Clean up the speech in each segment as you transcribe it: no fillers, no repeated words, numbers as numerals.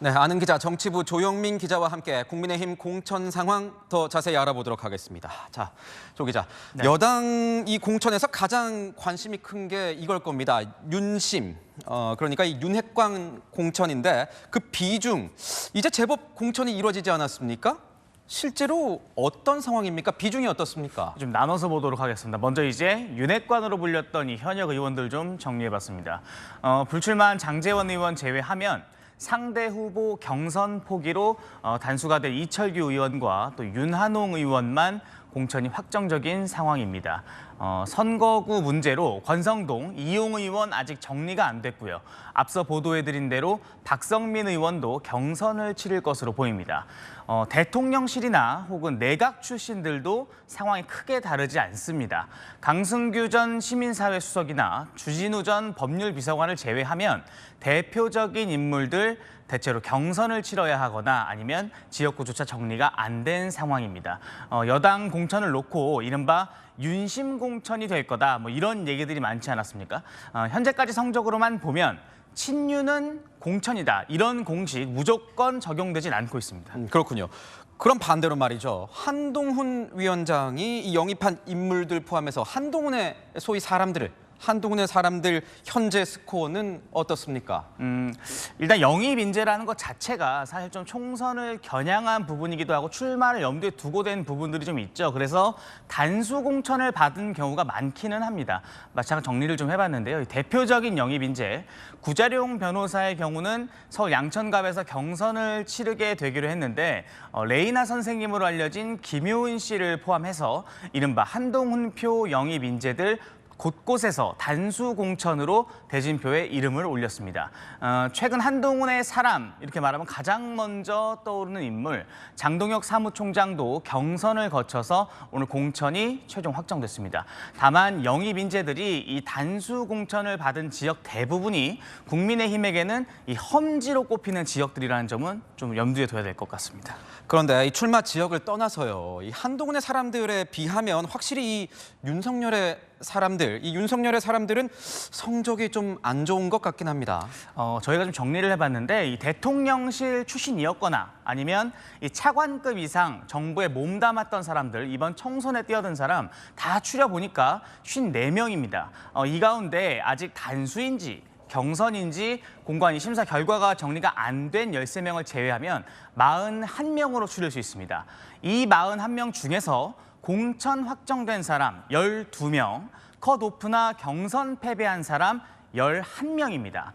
네, 아는 기자 정치부 조영민 기자와 함께 국민의힘 공천 상황 더 자세히 알아보도록 하겠습니다. 자, 조 기자, 네. 여당 이 공천에서 가장 관심이 큰 게 이걸 겁니다. 윤심, 그러니까 이 윤핵관 공천인데 그 비중, 이제 제법 공천이 이루어지지 않았습니까? 실제로 어떤 상황입니까? 비중이 어떻습니까? 좀 나눠서 보도록 하겠습니다. 먼저 이제 윤핵관으로 불렸던 이 현역 의원들 좀 정리해봤습니다. 불출마한 장제원 의원 제외하면 상대 후보 경선 포기로 단수가 될 이철규 의원과 또 윤한홍 의원만 공천이 확정적인 상황입니다. 선거구 문제로 권성동, 이용 의원 아직 정리가 안 됐고요. 앞서 보도해드린 대로 박성민 의원도 경선을 치를 것으로 보입니다. 대통령실이나 혹은 내각 출신들도 상황이 크게 다르지 않습니다. 강승규 전 시민사회 수석이나 주진우 전 법률비서관을 제외하면 대표적인 인물들 대체로 경선을 치러야 하거나 아니면 지역구조차 정리가 안 된 상황입니다. 여당 공천을 놓고 이른바 윤심 공천이 될 거다 뭐 이런 얘기들이 많지 않았습니까? 현재까지 성적으로만 보면 친윤은 공천이다 이런 공식 무조건 적용되진 않고 있습니다. 그렇군요. 그럼 반대로 말이죠. 한동훈 위원장이 이 영입한 인물들 포함해서 한동훈의 사람들 현재 스코어는 어떻습니까? 일단 영입 인재라는 것 자체가 사실 좀 총선을 겨냥한 부분이기도 하고 출마를 염두에 두고 된 부분들이 좀 있죠. 그래서 단수 공천을 받은 경우가 많기는 합니다. 마찬가지 정리를 좀 해봤는데요. 대표적인 영입 인재 구자룡 변호사의 경우는 서울 양천갑에서 경선을 치르게 되기로 했는데 레이나 선생님으로 알려진 김효은 씨를 포함해서 이른바 한동훈표 영입 인재들 곳곳에서 단수 공천으로 대진표에 이름을 올렸습니다. 최근 한동훈의 사람 이렇게 말하면 가장 먼저 떠오르는 인물 장동혁 사무총장도 경선을 거쳐서 오늘 공천이 최종 확정됐습니다. 다만 영입 인재들이 이 단수 공천을 받은 지역 대부분이 국민의힘에게는 이 험지로 꼽히는 지역들이라는 점은 좀 염두에 둬야 될 것 같습니다. 그런데 이 출마 지역을 떠나서요. 이 한동훈의 사람들에 비하면 확실히 이 윤석열의 사람들은 성적이 좀 안 좋은 것 같긴 합니다. 저희가 좀 정리를 해봤는데 이 대통령실 출신이었거나 아니면 이 차관급 이상 정부에 몸담았던 사람들 이번 총선에 뛰어든 사람 다 추려보니까 54명입니다. 이 가운데 아직 단수인지 경선인지 공관위 심사 결과가 정리가 안 된 13명을 제외하면 41명으로 추릴 수 있습니다. 이 41명 중에서 공천 확정된 사람 12명, 컷오프나 경선 패배한 사람 11명입니다.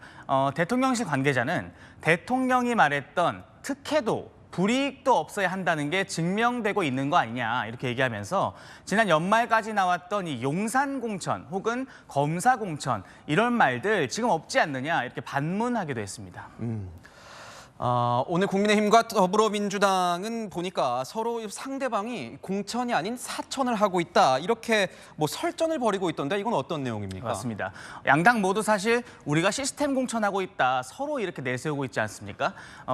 대통령실 관계자는 대통령이 말했던 특혜도 불이익도 없어야 한다는 게 증명되고 있는 거 아니냐 이렇게 얘기하면서 지난 연말까지 나왔던 이 용산 공천 혹은 검사 공천 이런 말들 지금 없지 않느냐 이렇게 반문하기도 했습니다. 오늘 국민의힘과 더불어민주당은 보니까 서로 상대방이 공천이 아닌 사천을 하고 있다 이렇게 뭐 설전을 벌이고 있던데 이건 어떤 내용입니까? 맞습니다. 양당 모두 사실 우리가 시스템 공천하고 있다 서로 이렇게 내세우고 있지 않습니까?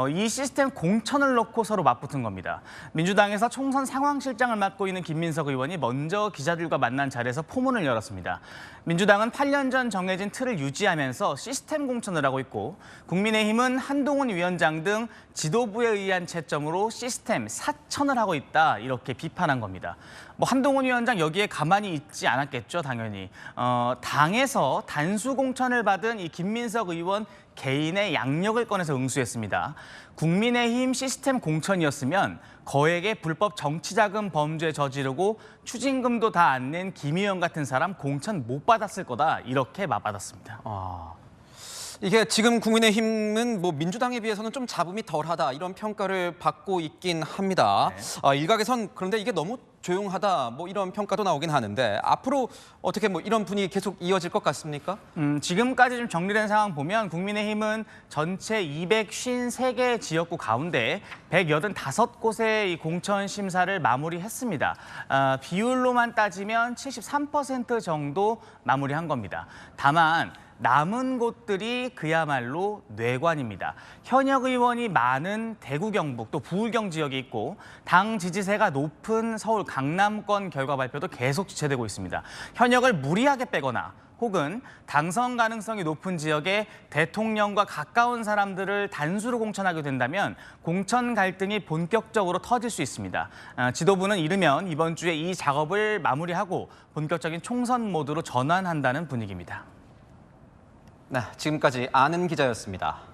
이 시스템 공천을 놓고 서로 맞붙은 겁니다. 민주당에서 총선 상황실장을 맡고 있는 김민석 의원이 먼저 기자들과 만난 자리에서 포문을 열었습니다. 민주당은 8년 전 정해진 틀을 유지하면서 시스템 공천을 하고 있고 국민의힘은 한동훈 위원장 등 지도부에 의한 채점으로 시스템 사천을 하고 있다 이렇게 비판한 겁니다. 뭐 한동훈 위원장 여기에 가만히 있지 않았겠죠, 당연히. 당에서 단수 공천을 받은 이 김민석 의원 개인의 양력을 꺼내서 응수했습니다. 국민의힘 시스템 공천이었으면 거액의 불법 정치자금 범죄 저지르고 추징금도 다 안 낸 김 의원 같은 사람 공천 못 받았을 거다 이렇게 맞받았습니다. 이게 지금 국민의힘은 뭐 민주당에 비해서는 좀 잡음이 덜하다 이런 평가를 받고 있긴 합니다. 네. 일각에선 그런데 이게 너무 조용하다 뭐 이런 평가도 나오긴 하는데 앞으로 어떻게 뭐 이런 분위기 계속 이어질 것 같습니까? 지금까지 좀 정리된 상황 보면 국민의힘은 전체 253개 지역구 가운데 185곳의 이 공천 심사를 마무리했습니다. 비율로만 따지면 73% 정도 마무리한 겁니다. 다만 남은 곳들이 그야말로 뇌관입니다. 현역 의원이 많은 대구 경북 또 부울경 지역이 있고 당 지지세가 높은 서울 강남권 결과 발표도 계속 지체되고 있습니다. 현역을 무리하게 빼거나 혹은 당선 가능성이 높은 지역에 대통령과 가까운 사람들을 단수로 공천하게 된다면 공천 갈등이 본격적으로 터질 수 있습니다. 지도부는 이르면 이번 주에 이 작업을 마무리하고 본격적인 총선 모드로 전환한다는 분위기입니다. 네, 지금까지 아는 기자였습니다.